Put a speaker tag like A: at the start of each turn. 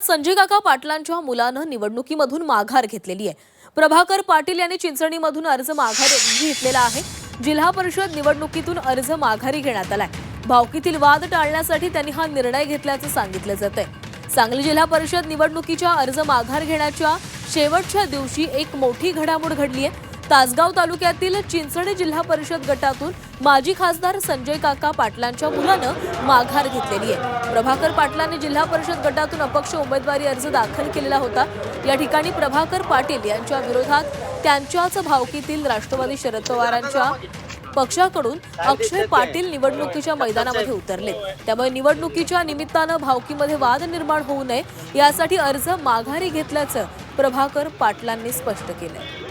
A: संजय काका पाटलांच्या मुलानं निवडणुकीमधून माघार घेतलेली आहे। प्रभाकर पाटील यांनी चिंचणीमधून अर्ज माघारी घेतलेला आहे। जिल्हा परिषद निवडणुकीतून अर्ज माघारी घेण्यात आलाय। भावकीतील वाद टाळण्यासाठी त्यांनी हा निर्णय घेतल्याचं सांगितलं जातंय। सांगली जिल्हा परिषद निवडणुकीच्या अर्ज माघार घेण्याच्या शेवटच्या दिवशी एक मोठी घडामोड घडली आहे। तासगाव तालुक्यातील चिंचणी जिल्हा परिषद गटातून माजी खासदार संजय काका पाटलांच्या मुलानं माघार घेतलेली आहे। प्रभाकर पाटलांनी जिल्हा परिषद गटातून अपक्ष उमेदवारी अर्ज दाखल केलेला होता। या ठिकाणी प्रभाकर पाटील यांच्या विरोधात त्यांच्याच भावकीतील राष्ट्रवादी शरद पवारांच्या पक्षाकडून अक्षय पाटील निवडणुकीच्या मैदानामध्ये उतरले। त्यामुळे निवडणुकीच्या निमित्तानं भावकीमध्ये वाद निर्माण होऊ नये यासाठी अर्ज माघारी घेतल्याचं प्रभाकर पाटलांनी स्पष्ट केलं।